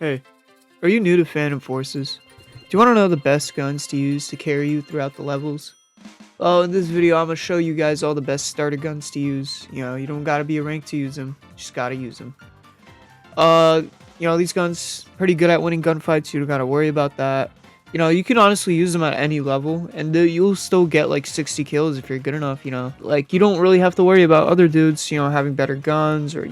Hey, are you new to Phantom Forces? Do you want to know the best guns to use to carry you throughout the levels? Well, in this video, I'm going to show you guys all the best starter guns to use. You don't got to be a rank to use them. You just got to use them. Uh, these guns pretty good at winning gunfights. You don't got to worry about that. You can honestly use them at any level, and you'll still get like 60 kills if you're good enough, Like, you don't really have to worry about other dudes, having better guns or,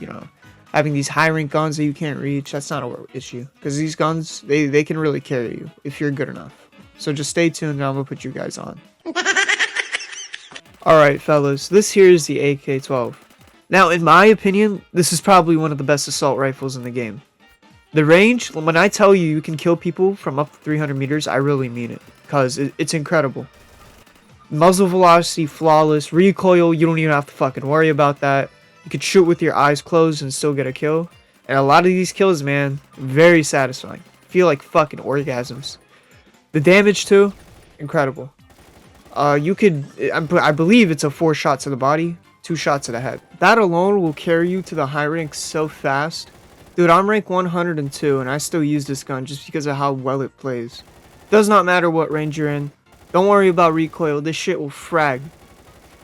having these high rank guns that you can't reach. That's not an issue, because these guns, they can really carry you if you're good enough. So just stay tuned and I'm gonna put you guys on. Alright fellas, this here is the AK-12. Now in my opinion, this is probably one of the best assault rifles in the game. The range, when I tell you you can kill people from up to 300 meters, I really mean it, because it's incredible. Muzzle velocity, flawless. Recoil, you don't even have to fucking worry about that. You can shoot with your eyes closed and still get a kill. And a lot of these kills, man, very satisfying. Feel like fucking orgasms. The damage too, incredible. You could, I believe it's a 4 shots to the body, 2 shots to the head. That alone will carry you to the high rank so fast. Dude, I'm rank 102 and I still use this gun just because of how well it plays. Does not matter what range you're in. Don't worry about recoil, this shit will frag.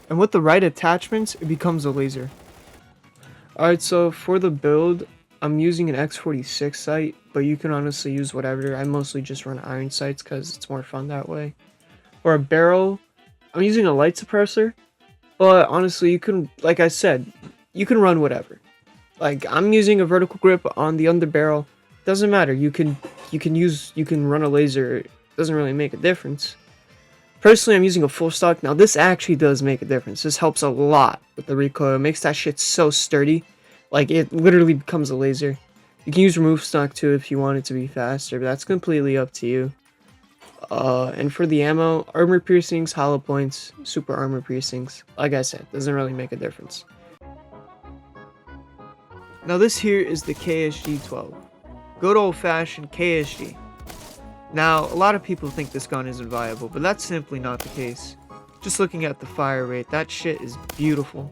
And with the right attachments, it becomes a laser. Alright, so for the build, I'm using an X46 sight, but you can honestly use whatever. I mostly just run iron sights because it's more fun that way. For a barrel, I'm using a light suppressor, but honestly, you can, like I said, you can run whatever. Like, I'm using a vertical grip on the underbarrel. Doesn't matter. You can run a laser. It doesn't really make a difference. Personally, I'm using a full stock. Now, this actually does make a difference. This helps a lot with the recoil. It makes that shit so sturdy. Like, it literally becomes a laser. You can use remove stock too if you want it to be faster, but that's completely up to you. And for the ammo, armor piercings, hollow points, super armor piercings. Like I said, doesn't really make a difference. Now, this here is the KSG-12. Good old-fashioned KSG. Now, a lot of people think this gun isn't viable, but that's simply not the case. Just looking at the fire rate, that shit is beautiful.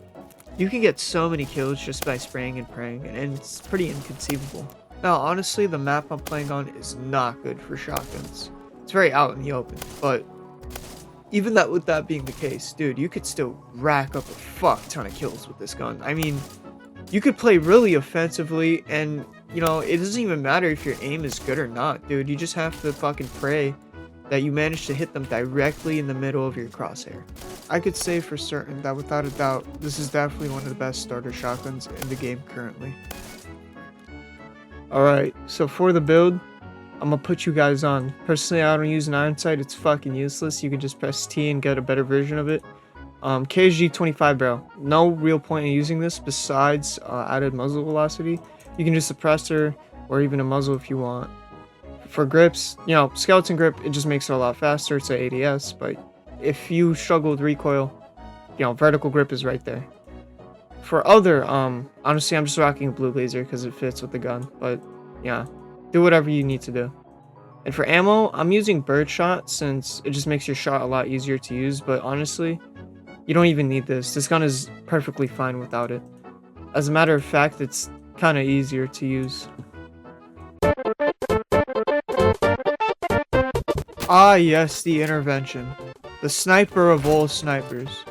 You can get so many kills just by spraying and praying, and it's pretty inconceivable. Now, honestly, the map I'm playing on is not good for shotguns. It's very out in the open, but even with that being the case, dude, you could still rack up a fuck ton of kills with this gun. I mean, you could play really offensively, and it doesn't even matter if your aim is good or not, dude. You just have to fucking pray that you manage to hit them directly in the middle of your crosshair. I could say for certain that without a doubt, this is definitely one of the best starter shotguns in the game currently. Alright, so for the build, I'm gonna put you guys on. Personally, I don't use an iron sight. It's fucking useless. You can just press T and get a better version of it. KSG 25 barrel. No real point in using this besides added muzzle velocity. You can do suppressor or even a muzzle if you want. For grips, skeleton grip, it just makes it a lot faster. It's an ADS, but if you struggle with recoil, vertical grip is right there. For other, honestly, I'm just rocking a blue laser because it fits with the gun, but yeah, do whatever you need to do. And for ammo, I'm using birdshot since it just makes your shot a lot easier to use, but honestly, you don't even need this. This gun is perfectly fine without it. As a matter of fact, it's kind of easier to use. Ah yes, the intervention. The sniper of all snipers.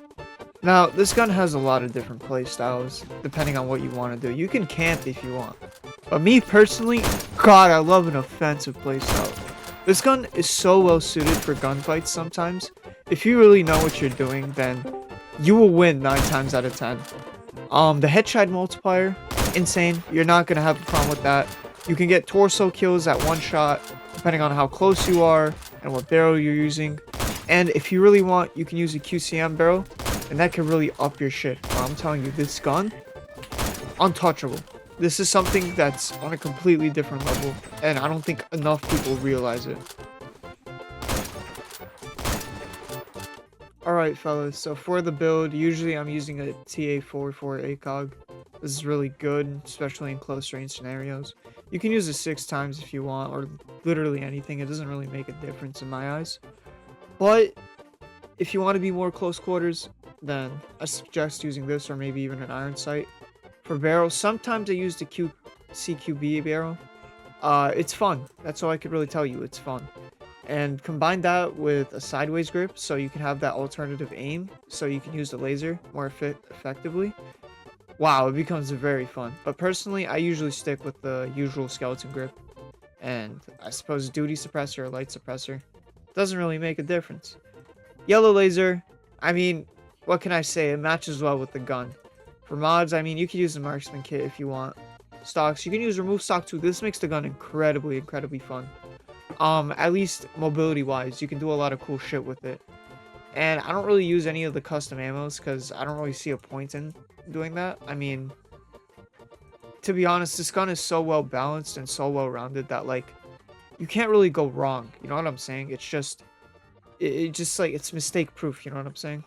Now, this gun has a lot of different playstyles, depending on what you want to do. You can camp if you want. But me personally, God, I love an offensive playstyle. This gun is so well suited for gunfights sometimes. If you really know what you're doing, then you will win 9 times out of 10. The headshot multiplier, insane. You're not going to have a problem with that. You can get torso kills at 1 shot, depending on how close you are and what barrel you're using. And if you really want, you can use a QCM barrel, and that can really up your shit. I'm telling you, this gun, untouchable. This is something that's on a completely different level, and I don't think enough people realize it. Alright fellas, so for the build, usually I'm using a TA-44 ACOG. This is really good, especially in close range scenarios. You can use it 6 times if you want, or literally anything. It doesn't really make a difference in my eyes. But if you want to be more close quarters, then I suggest using this or maybe even an iron sight. For barrels, sometimes I use the CQB barrel. It's fun. That's all I could really tell you. It's fun. And combine that with a sideways grip so you can have that alternative aim so you can use the laser more effectively. Wow, it becomes very fun. But personally, I usually stick with the usual skeleton grip. And I suppose duty suppressor or light suppressor doesn't really make a difference. Yellow laser, I mean, what can I say? It matches well with the gun. For mods, I mean, you can use the marksman kit if you want. Stocks, you can use remove stock too. This makes the gun incredibly fun. At least mobility wise, you can do a lot of cool shit with it. And I don't really use any of the custom ammos because I don't really see a point in doing that. I mean, to be honest, this gun is so well balanced and so well rounded that like you can't really go wrong. You know what I'm saying? It's just it just like it's mistake proof, you know what I'm saying?